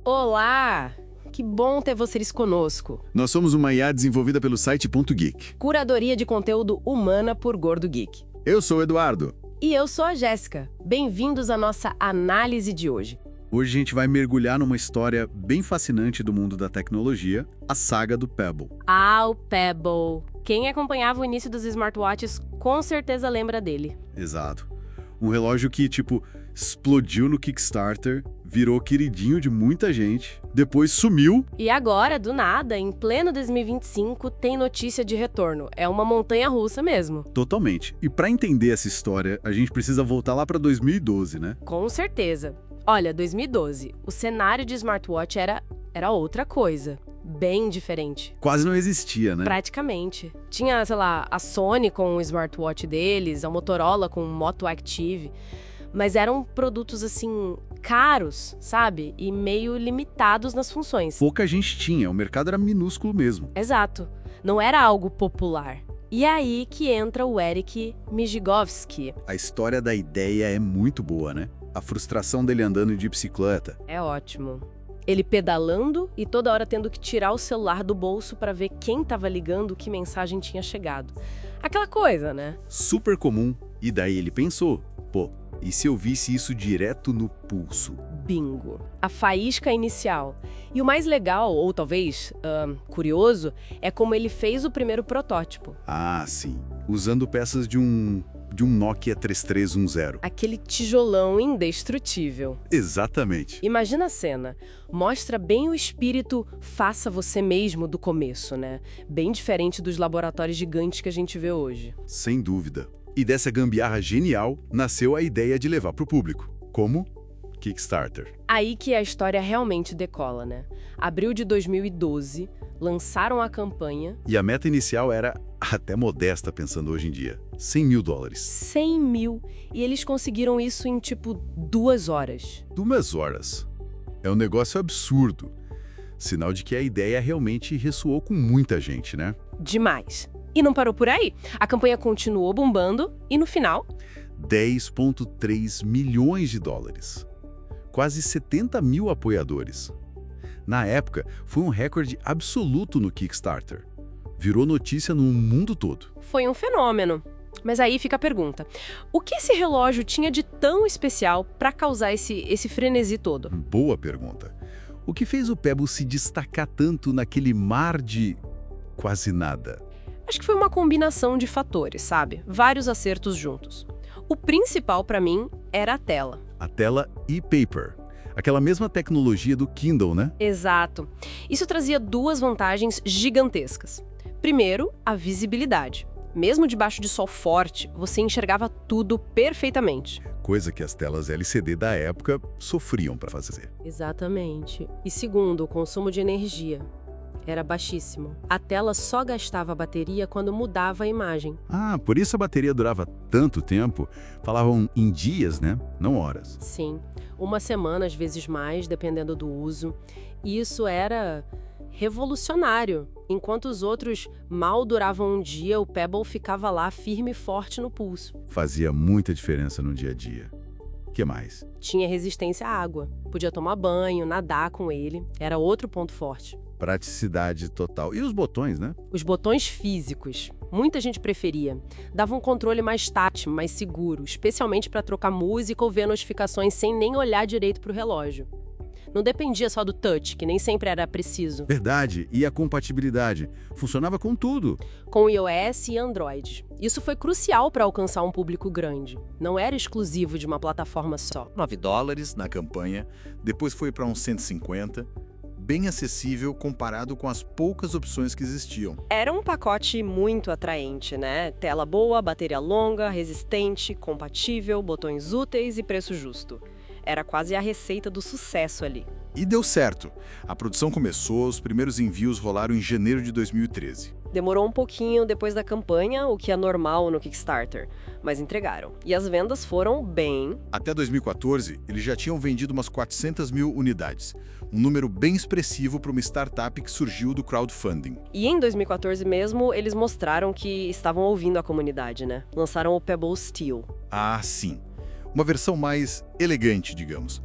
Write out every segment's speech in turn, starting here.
Olá! Que bom ter vocês conosco. Nós somos uma IA desenvolvida pelo site .geek. Curadoria de conteúdo humana por Gordo Geek. Eu sou o Eduardo. E eu sou a Jéssica. Bem-vindos à nossa análise de hoje. Hoje a gente vai mergulhar numa história bem fascinante do mundo da tecnologia, a saga do Pebble. Ah, o Pebble. Quem acompanhava o início dos smartwatches com certeza lembra dele. Exato. Um relógio que, explodiu no Kickstarter, virou queridinho de muita gente, depois sumiu. E agora, do nada, em pleno 2025, tem notícia de retorno. É uma montanha-russa mesmo. Totalmente. E para entender essa história, a gente precisa voltar lá para 2012, né? Com certeza. Olha, 2012, o cenário de smartwatch era outra coisa. Bem diferente. Quase não existia, né? Praticamente. Tinha, sei lá, a Sony com o smartwatch deles, a Motorola com o Moto Active, mas eram produtos, assim, caros, sabe? E meio limitados nas funções. Pouca gente tinha, o mercado era minúsculo mesmo. Exato. Não era algo popular. E é aí que entra o Eric Mijigovsky. A história da ideia é muito boa, né? A frustração dele andando de bicicleta. É ótimo. Ele pedalando e toda hora tendo que tirar o celular do bolso para ver quem estava ligando, que mensagem tinha chegado. Aquela coisa, né? Super comum. E daí ele pensou, e se eu visse isso direto no pulso? Bingo. A faísca inicial. E o mais legal, ou talvez curioso, é como ele fez o primeiro protótipo. Ah, sim. Usando peças de um Nokia 3310. Aquele tijolão indestrutível. Exatamente. Imagina a cena. Mostra bem o espírito faça você mesmo do começo, né? Bem diferente dos laboratórios gigantes que a gente vê hoje. Sem dúvida. E dessa gambiarra genial, nasceu a ideia de levar para o público. Como? Kickstarter. Aí que a história realmente decola, né? Abril de 2012, lançaram a campanha. E a meta inicial era até modesta, pensando hoje em dia. $100 mil. 100 mil. E eles conseguiram isso em, 2 horas. 2 horas. É um negócio absurdo. Sinal de que a ideia realmente ressoou com muita gente, né? Demais. E não parou por aí. A campanha continuou bombando e, no final... $10,3 milhões. Quase 70 mil apoiadores. Na época, foi um recorde absoluto no Kickstarter. Virou notícia no mundo todo. Foi um fenômeno. Mas aí fica a pergunta. O que esse relógio tinha de tão especial para causar esse frenesi todo? Boa pergunta. O que fez o Pebble se destacar tanto naquele mar de quase nada? Acho que foi uma combinação de fatores, sabe? Vários acertos juntos. O principal para mim era a tela. A tela e-paper. Aquela mesma tecnologia do Kindle, né? Exato. Isso trazia duas vantagens gigantescas. Primeiro, a visibilidade. Mesmo debaixo de sol forte, você enxergava tudo perfeitamente. Coisa que as telas LCD da época sofriam para fazer. Exatamente. E segundo, o consumo de energia. Era baixíssimo. A tela só gastava bateria quando mudava a imagem. Ah, por isso a bateria durava tanto tempo. Falavam em dias, né? Não horas. Sim. 1 semana, às vezes mais, dependendo do uso. E isso era revolucionário. Enquanto os outros mal duravam um dia, o Pebble ficava lá firme e forte no pulso. Fazia muita diferença no dia a dia. O que mais? Tinha resistência à água. Podia tomar banho, nadar com ele. Era outro ponto forte. Praticidade total. E os botões, né? Os botões físicos. Muita gente preferia. Dava um controle mais tátil, mais seguro, especialmente para trocar música ou ver notificações sem nem olhar direito para o relógio. Não dependia só do touch, que nem sempre era preciso. Verdade. E a compatibilidade? Funcionava com tudo. Com iOS e Android. Isso foi crucial para alcançar um público grande. Não era exclusivo de uma plataforma só. $9 na campanha, depois foi para uns 150, bem acessível comparado com as poucas opções que existiam. Era um pacote muito atraente, né? Tela boa, bateria longa, resistente, compatível, botões úteis e preço justo. Era quase a receita do sucesso ali. E deu certo. A produção começou, os primeiros envios rolaram em janeiro de 2013. Demorou um pouquinho depois da campanha, o que é normal no Kickstarter, mas entregaram. E as vendas foram bem... Até 2014, eles já tinham vendido umas 400 mil unidades. Um número bem expressivo para uma startup que surgiu do crowdfunding. E em 2014 mesmo, eles mostraram que estavam ouvindo a comunidade, né? Lançaram o Pebble Steel. Ah, sim. Uma versão mais elegante, digamos.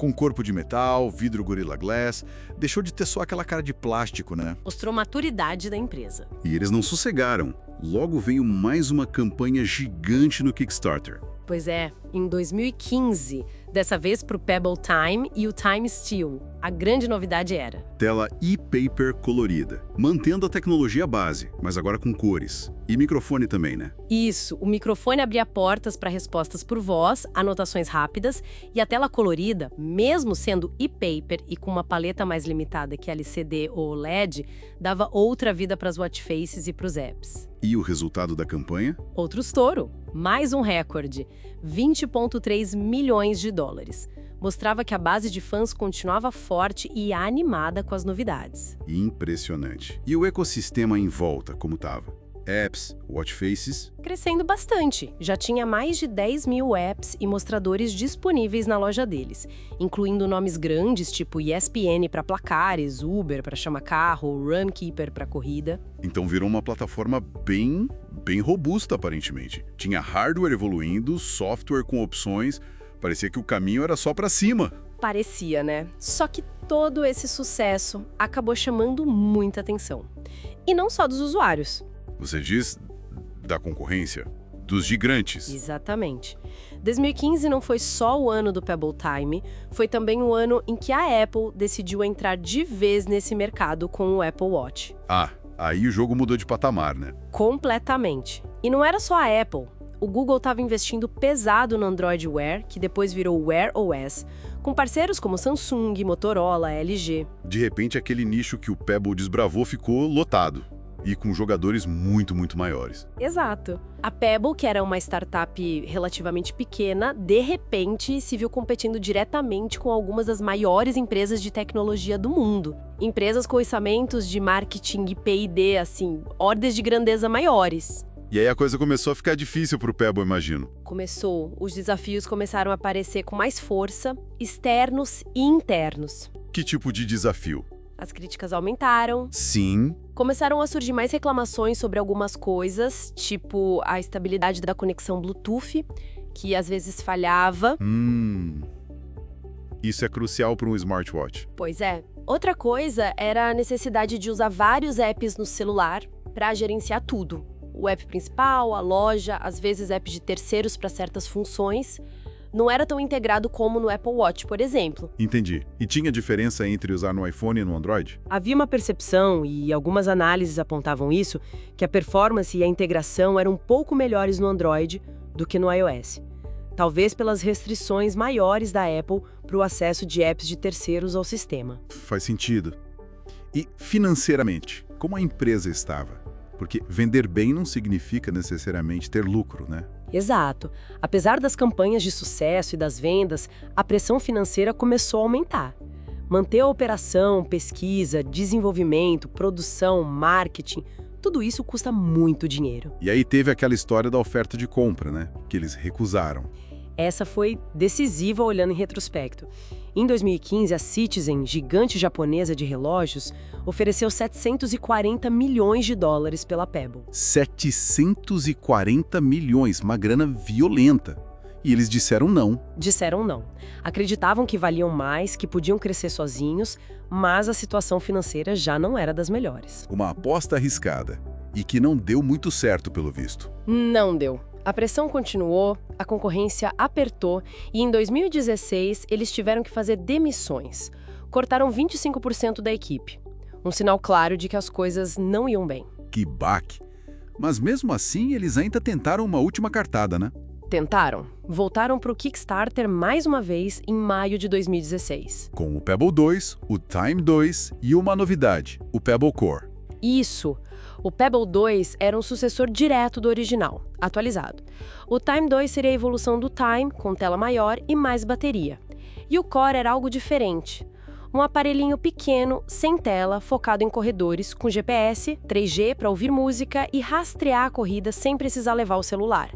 Com corpo de metal, vidro Gorilla Glass, deixou de ter só aquela cara de plástico, né? Mostrou maturidade da empresa. E eles não sossegaram. Logo veio mais uma campanha gigante no Kickstarter. Pois é, em 2015, dessa vez para o Pebble Time e o Time Steel. A grande novidade era Tela e-paper colorida, mantendo a tecnologia base, mas agora com cores. E microfone também, né? isso, o microfone abria portas para respostas por voz, anotações rápidas e a tela colorida, mesmo sendo e-paper e com uma paleta mais limitada que LCD ou LED, dava outra vida para as watch faces e para os apps. E o resultado da campanha? Outro estouro, mais um recorde, 20,3 milhões de dólares. Mostrava que a base de fãs continuava forte e animada com as novidades. Impressionante. E o ecossistema em volta, como estava? Apps, watch faces? Crescendo bastante, já tinha mais de 10 mil apps e mostradores disponíveis na loja deles, incluindo nomes grandes tipo ESPN para placares, Uber para chama-carro, Runkeeper para corrida. Então virou uma plataforma bem robusta, aparentemente. Tinha hardware evoluindo, software com opções. Parecia que o caminho era só para cima. Parecia, né? Só que todo esse sucesso acabou chamando muita atenção. E não só dos usuários. Você diz da concorrência? Dos gigantes? Exatamente. 2015 não foi só o ano do Pebble Time, foi também o ano em que a Apple decidiu entrar de vez nesse mercado com o Apple Watch. Ah, aí o jogo mudou de patamar, né? Completamente. E não era só a Apple. O Google estava investindo pesado no Android Wear, que depois virou Wear OS, com parceiros como Samsung, Motorola, LG. De repente, aquele nicho que o Pebble desbravou ficou lotado. E com jogadores muito maiores. Exato. A Pebble, que era uma startup relativamente pequena, de repente se viu competindo diretamente com algumas das maiores empresas de tecnologia do mundo. Empresas com orçamentos de marketing e P&D, assim, ordens de grandeza maiores. E aí a coisa começou a ficar difícil pro Pebble, imagino. Começou. Os desafios começaram a aparecer com mais força, externos e internos. Que tipo de desafio? As críticas aumentaram. Sim. Começaram a surgir mais reclamações sobre algumas coisas, tipo a estabilidade da conexão Bluetooth, que às vezes falhava. Isso é crucial para um smartwatch. Pois é. Outra coisa era a necessidade de usar vários apps no celular para gerenciar tudo. O app principal, a loja, às vezes apps de terceiros para certas funções. Não era tão integrado como no Apple Watch, por exemplo. Entendi. E tinha diferença entre usar no iPhone e no Android? Havia uma percepção, e algumas análises apontavam isso, que a performance e a integração eram um pouco melhores no Android do que no iOS. Talvez pelas restrições maiores da Apple para o acesso de apps de terceiros ao sistema. Faz sentido. E financeiramente, como a empresa estava? Porque vender bem não significa necessariamente ter lucro, né? Exato. Apesar das campanhas de sucesso e das vendas, a pressão financeira começou a aumentar. Manter a operação, pesquisa, desenvolvimento, produção, marketing, tudo isso custa muito dinheiro. E aí teve aquela história da oferta de compra, né? Que eles recusaram. Essa foi decisiva olhando em retrospecto. Em 2015, a Citizen, gigante japonesa de relógios, ofereceu 740 milhões de dólares pela Pebble. 740 milhões, uma grana violenta. E eles disseram não. Disseram não. Acreditavam que valiam mais, que podiam crescer sozinhos, mas a situação financeira já não era das melhores. Uma aposta arriscada. E que não deu muito certo, pelo visto. Não deu. A pressão continuou, a concorrência apertou e em 2016 eles tiveram que fazer demissões. Cortaram 25% da equipe. Um sinal claro de que as coisas não iam bem. Que baque! Mas mesmo assim eles ainda tentaram uma última cartada, né? Tentaram. Voltaram para o Kickstarter mais uma vez em maio de 2016. Com o Pebble 2, o Time 2 e uma novidade, o Pebble Core. Isso! O Pebble 2 era um sucessor direto do original, atualizado. O Time 2 seria a evolução do Time, com tela maior e mais bateria. E o Core era algo diferente. Um aparelhinho pequeno, sem tela, focado em corredores, com GPS, 3G para ouvir música e rastrear a corrida sem precisar levar o celular.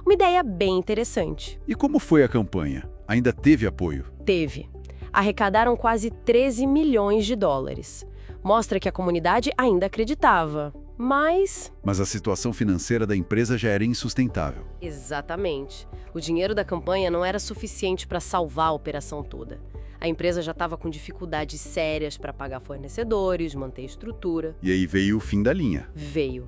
Uma ideia bem interessante. E como foi a campanha? Ainda teve apoio? Teve. Arrecadaram quase 13 milhões de dólares. Mostra que a comunidade ainda acreditava. Mas a situação financeira da empresa já era insustentável. Exatamente. O dinheiro da campanha não era suficiente para salvar a operação toda. A empresa já estava com dificuldades sérias para pagar fornecedores, manter estrutura. E aí veio o fim da linha. Veio.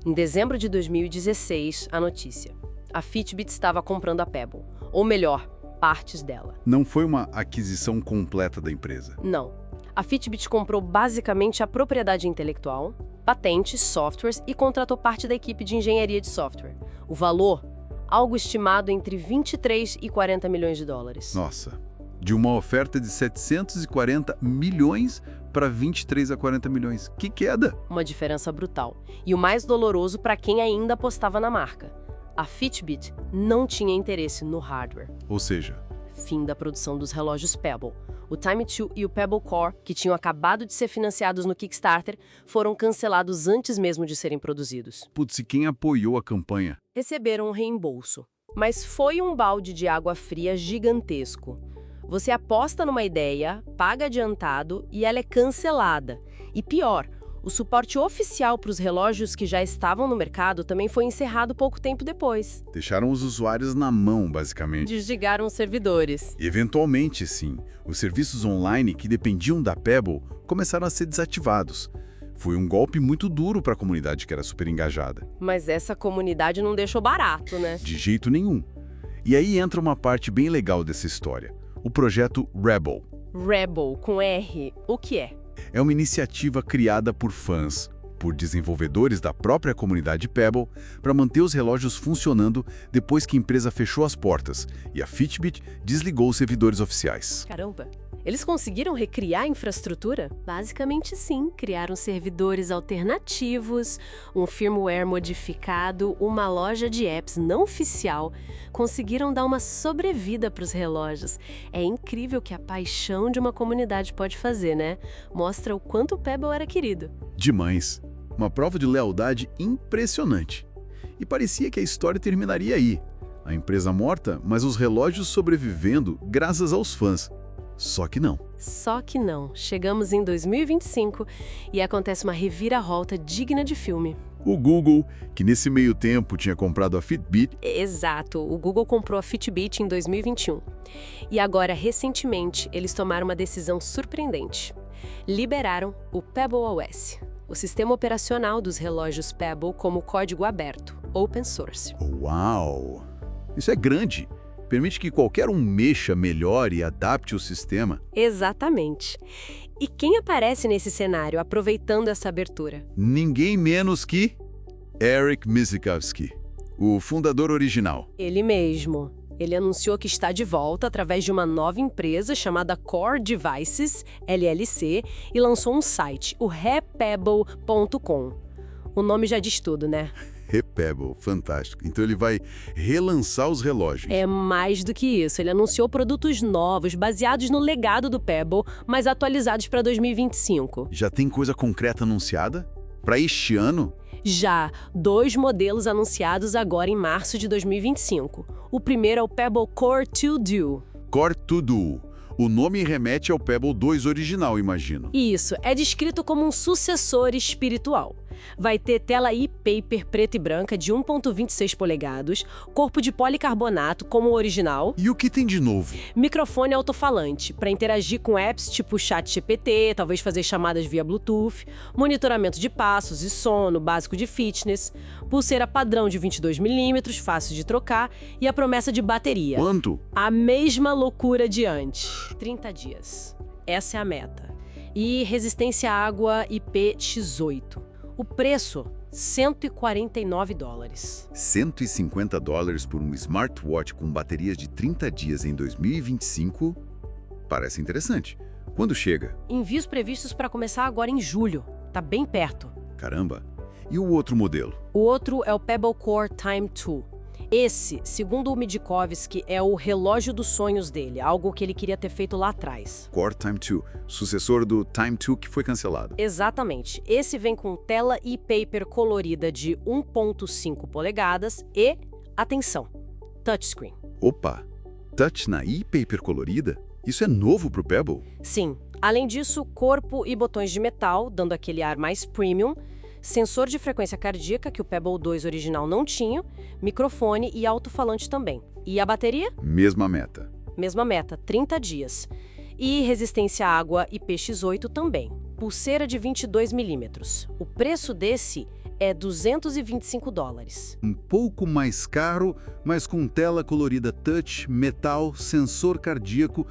Em dezembro de 2016, a notícia. A Fitbit estava comprando a Pebble. Ou melhor, partes dela. Não foi uma aquisição completa da empresa. Não. A Fitbit comprou basicamente a propriedade intelectual, patentes, softwares e contratou parte da equipe de engenharia de software. O valor, algo estimado entre 23 e 40 milhões de dólares. Nossa, de uma oferta de 740 milhões para 23 a 40 milhões. Que queda! Uma diferença brutal. E o mais doloroso para quem ainda apostava na marca. A Fitbit não tinha interesse no hardware. Ou seja, Fim da produção dos relógios Pebble. O Time 2 e o Pebble Core, que tinham acabado de ser financiados no Kickstarter, foram cancelados antes mesmo de serem produzidos. putz, e quem apoiou a campanha? Receberam um reembolso. Mas foi um balde de água fria gigantesco. Você aposta numa ideia, paga adiantado e ela é cancelada. E pior, o suporte oficial para os relógios que já estavam no mercado também foi encerrado pouco tempo depois. Deixaram os usuários na mão, basicamente. Desligaram os servidores. E, eventualmente, sim, os serviços online que dependiam da Pebble começaram a ser desativados. Foi um golpe muito duro para a comunidade que era super engajada. Mas essa comunidade não deixou barato, né? De jeito nenhum. E aí entra uma parte bem legal dessa história. O projeto Rebel. Rebel, com R, o que é? É uma iniciativa criada por fãs, por desenvolvedores da própria comunidade Pebble, para manter os relógios funcionando depois que a empresa fechou as portas e a Fitbit desligou os servidores oficiais. Caramba! Eles conseguiram recriar a infraestrutura? Basicamente sim, criaram servidores alternativos, um firmware modificado, uma loja de apps não oficial. Conseguiram dar uma sobrevida para os relógios. É incrível o que a paixão de uma comunidade pode fazer, né? Mostra o quanto o Pebble era querido. Demais. Uma prova de lealdade impressionante. E parecia que a história terminaria aí. A empresa morta, mas os relógios sobrevivendo graças aos fãs. Só que não. Só que não. Chegamos em 2025 e acontece uma reviravolta digna de filme. O Google, que nesse meio tempo tinha comprado a Fitbit, Exato, o Google comprou a Fitbit em 2021. E agora, recentemente, eles tomaram uma decisão surpreendente. Liberaram o Pebble OS, o sistema operacional dos relógios Pebble como código aberto, open source. uau! Isso é grande. Permite que qualquer um mexa melhor e adapte o sistema. Exatamente. E quem aparece nesse cenário aproveitando essa abertura? Ninguém menos que Eric Mizikowski, o fundador original. Ele mesmo. Ele anunciou que está de volta através de uma nova empresa chamada Core Devices, LLC, e lançou um site, o repebble.com. O nome já diz tudo, né? Repebble, fantástico. Então ele vai relançar os relógios. É mais do que isso. Ele anunciou produtos novos, baseados no legado do Pebble, mas atualizados para 2025. Já tem coisa concreta anunciada? Para este ano? Já, 2 modelos anunciados agora em março de 2025. O primeiro é o Pebble Core 2 Duo. Core 2 Duo. O nome remete ao Pebble 2 original, imagino. Isso, é descrito como um sucessor espiritual. Vai ter tela e-paper preta e branca de 1,26 polegadas, corpo de policarbonato como o original, E o que tem de novo? microfone alto-falante para interagir com apps tipo ChatGPT, talvez fazer chamadas via Bluetooth, monitoramento de passos e sono básico de fitness, pulseira padrão de 22 milímetros, fácil de trocar e a promessa de bateria. Quanto? A mesma loucura de antes. 30 dias. Essa é a meta. E resistência à água IPX8. O preço, $149. $150 por um smartwatch com baterias de 30 dias em 2025? Parece interessante. Quando chega? Envios previstos para começar agora em julho. Tá bem perto. Caramba. E o outro modelo? O outro é o Pebble Core Time 2. Esse, segundo o Midikovsky, é o relógio dos sonhos dele, algo que ele queria ter feito lá atrás. Core Time 2, sucessor do Time 2 que foi cancelado. Exatamente. Esse vem com tela e-paper colorida de 1,5 polegadas e, atenção, touchscreen. Opa! Touch na e-paper colorida? Isso é novo pro Pebble? Sim. Além disso, corpo e botões de metal, dando aquele ar mais premium, sensor de frequência cardíaca, que o Pebble 2 original não tinha, microfone e alto-falante também. E a bateria? Mesma meta. Mesma meta, 30 dias. E resistência à água IPX8 também. Pulseira de 22 milímetros. O preço desse é $225. Um pouco mais caro, mas com tela colorida touch, metal, sensor cardíaco.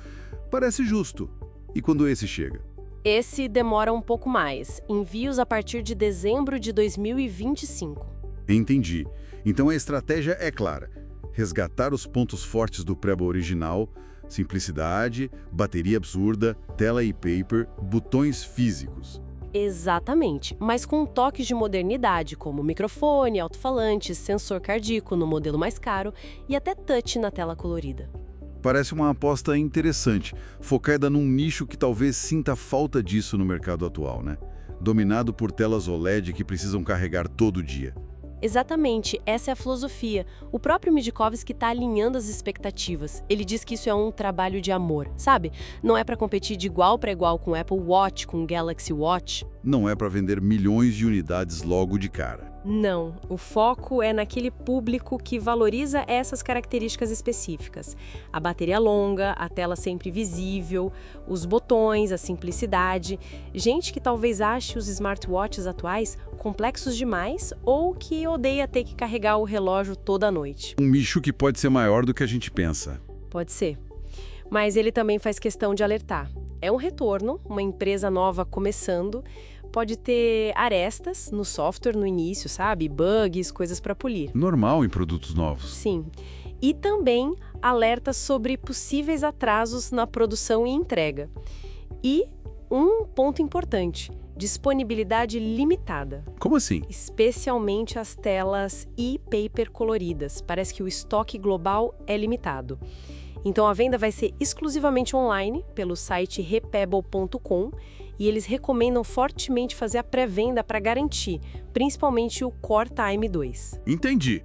Parece justo. E quando esse chega? Esse demora um pouco mais. Envios a partir de dezembro de 2025. Entendi. Então a estratégia é clara. Resgatar os pontos fortes do Preble original, simplicidade, bateria absurda, tela e-paper, botões físicos. Exatamente, mas com toques de modernidade, como microfone, alto-falante, sensor cardíaco no modelo mais caro e até touch na tela colorida. Parece uma aposta interessante, focada num nicho que talvez sinta falta disso no mercado atual, né? Dominado por telas OLED que precisam carregar todo dia. Exatamente, essa é a filosofia. O próprio Midkovsky está alinhando as expectativas. Ele diz que isso é um trabalho de amor, sabe? Não é para competir de igual para igual com o Apple Watch, com o Galaxy Watch. Não é para vender milhões de unidades logo de cara. Não, o foco é naquele público que valoriza essas características específicas. A bateria longa, a tela sempre visível, os botões, a simplicidade. Gente que talvez ache os smartwatches atuais complexos demais ou que odeia ter que carregar o relógio toda noite. Um nicho que pode ser maior do que a gente pensa. Pode ser. Mas ele também faz questão de alertar. É um retorno, uma empresa nova começando. Pode ter arestas no software no início, sabe? Bugs, coisas para polir. Normal em produtos novos. Sim. E também alertas sobre possíveis atrasos na produção e entrega. E um ponto importante, disponibilidade limitada. Como assim? Especialmente as telas e-paper coloridas. Parece que o estoque global é limitado. Então a venda vai ser exclusivamente online, pelo site repebble.com, e eles recomendam fortemente fazer a pré-venda para garantir, principalmente o Core Time 2. Entendi.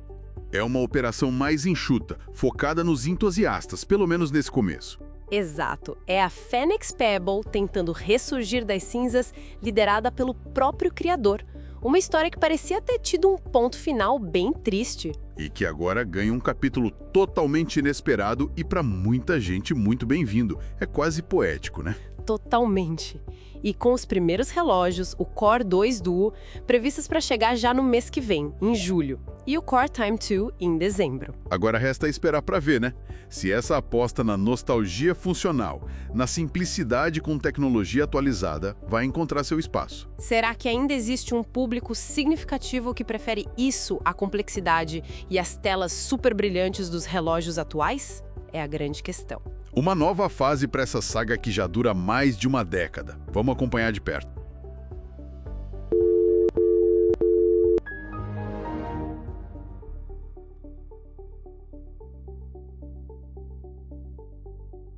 É uma operação mais enxuta, focada nos entusiastas, pelo menos nesse começo. Exato. É a Phoenix Pebble tentando ressurgir das cinzas, liderada pelo próprio criador. Uma história que parecia ter tido um ponto final bem triste. E que agora ganha um capítulo totalmente inesperado e para muita gente muito bem-vindo. É quase poético, né? Totalmente. E com os primeiros relógios, o Core 2 Duo, previstos para chegar já no mês que vem, em julho, e o Core Time 2 em dezembro. Agora resta esperar para ver, né? Se essa aposta na nostalgia funcional, na simplicidade com tecnologia atualizada, vai encontrar seu espaço. Será que ainda existe um público significativo que prefere isso à complexidade e às telas super brilhantes dos relógios atuais? É a grande questão. Uma nova fase para essa saga que já dura mais de uma década. Vamos acompanhar de perto.